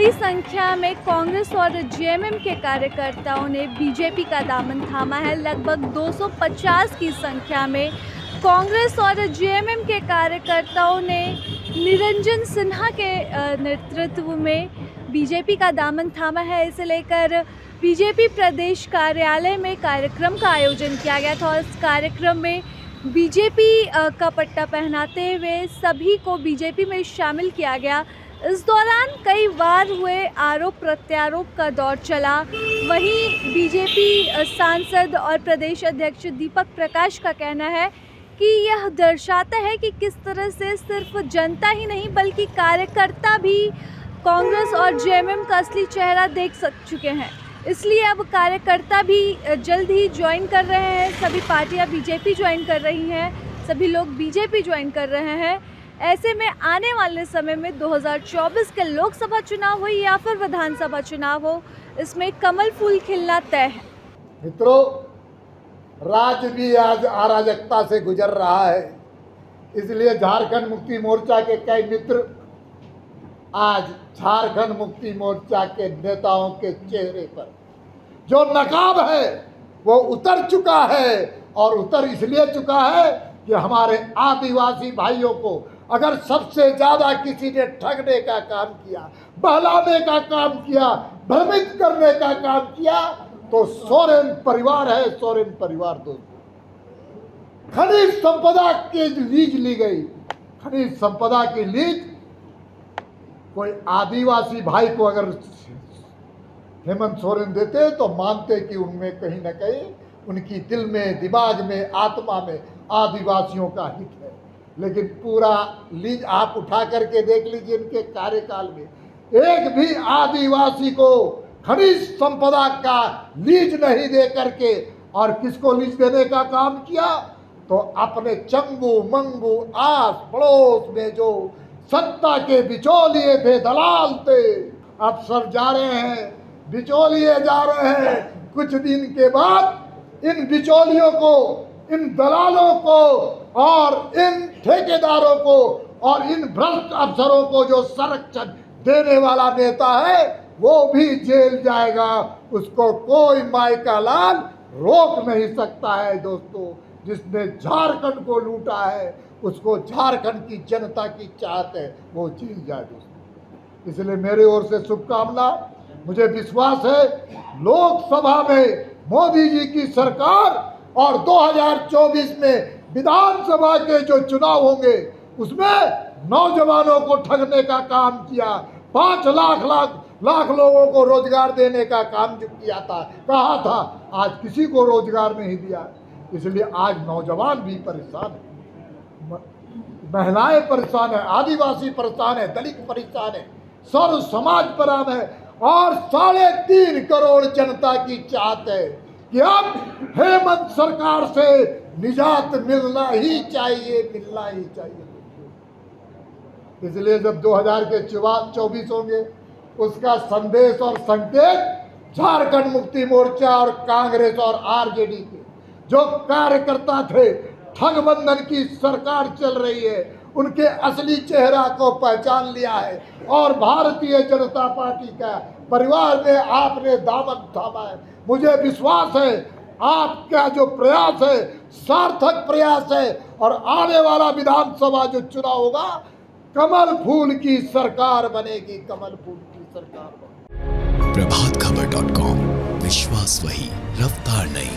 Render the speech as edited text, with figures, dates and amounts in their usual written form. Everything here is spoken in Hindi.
बड़ी संख्या में कांग्रेस और जेएमएम के कार्यकर्ताओं ने बीजेपी का दामन थामा है। लगभग 250 की संख्या में कांग्रेस और जेएमएम के कार्यकर्ताओं ने निरंजन सिन्हा के नेतृत्व में बीजेपी का दामन थामा है। इसे लेकर बीजेपी प्रदेश कार्यालय में कार्यक्रम का आयोजन किया गया था और इस कार्यक्रम में बीजेपी का पट्टा पहनाते हुए सभी को बीजेपी में शामिल किया गया। इस दौरान कई बार हुए आरोप प्रत्यारोप का दौर चला। वहीं बीजेपी सांसद और प्रदेश अध्यक्ष दीपक प्रकाश का कहना है कि यह दर्शाता है कि किस तरह से सिर्फ जनता ही नहीं बल्कि कार्यकर्ता भी कांग्रेस और जेएमएम का असली चेहरा देख चुके हैं। इसलिए अब कार्यकर्ता भी जल्द ही ज्वाइन कर रहे हैं। सभी पार्टियां बीजेपी ज्वाइन कर रही हैं, सभी लोग बीजेपी ज्वाइन कर रहे हैं। ऐसे में आने वाले समय में 2024 के लोकसभा चुनाव हो या फिर विधानसभा चुनाव हो, इसमें कमल फूल खिलना तय है। मित्रों, राज्य भी आज अराजकता से गुजर रहा है, इसलिए झारखंड मुक्ति मोर्चा के कई मित्र आज झारखंड मुक्ति मोर्चा के नेताओं के चेहरे पर जो नकाब है वो उतर चुका है। और उतर इसलिए चुका है कि हमारे आदिवासी भाइयों को अगर सबसे ज्यादा किसी ने ठगने का काम किया, बहलाने का काम किया, भ्रमित करने का काम किया तो सोरेन परिवार है। सोरेन परिवार दोस्तों, खनिज संपदा की लीज ली गई। खनिज संपदा की लीज कोई आदिवासी भाई को अगर हेमंत सोरेन देते तो मानते कि उनमें कहीं ना कहीं उनकी दिल में, दिमाग में, आत्मा में आदिवासियों का हित है। लेकिन पूरा लीज आप उठा करके देख लीजिए, इनके कार्यकाल में एक भी आदिवासी को खनिज संपदा का लीज नहीं दे करके, और किसको लीज देने का काम किया तो अपने चंगू मंगू आस पड़ोस में जो सत्ता के बिचौलिए थे, दलाल थे, अफसर जा रहे हैं, बिचौलिए जा रहे हैं। कुछ दिन के बाद इन बिचौलियों को, इन दलालों को और इन ठेकेदारों को और इन भ्रष्ट अफसरों को जो संरक्षण देने वाला नेता है वो भी जेल जाएगा। उसको कोई माई का लाल रोक नहीं सकता है। दोस्तों, जिसने झारखंड को लूटा है उसको झारखंड की जनता की चाहत है वो जेल जाए। दोस्तों, इसलिए मेरे ओर से शुभकामना। मुझे विश्वास है लोकसभा में मोदी जी की सरकार और 2024 में विधानसभा के जो चुनाव होंगे उसमें नौजवानों को ठगने का काम किया, 5 लाख लोगों को रोजगार देने का काम जो किया था, कहा था, आज किसी को रोजगार नहीं दिया। इसलिए आज नौजवान भी परेशान है, महिलाएं परेशान है, आदिवासी परेशान है, दलित परेशान है, सर्व समाज परेशान है और 3.5 करोड़ जनता की चाहत है कि अब हेमंत सरकार से निजात मिलना ही चाहिए, मिलना ही चाहिए। इसलिए जब 2024 होंगे उसका संदेश और संकेत झारखंड मुक्ति मोर्चा और कांग्रेस और आरजेडी के जो कार्यकर्ता थे, ठगबंधन की सरकार चल रही है, उनके असली चेहरा को पहचान लिया है और भारतीय जनता पार्टी का परिवार में आपने दामन थामा है। मुझे विश्वास है आपका जो प्रयास है सार्थक प्रयास है और आने वाला विधानसभा जो चुनाव होगा कमल फूल की सरकार बनेगी, कमल फूल की सरकार बनेगी। प्रभातखबर.com, विश्वास वही, रफ्तार नहीं।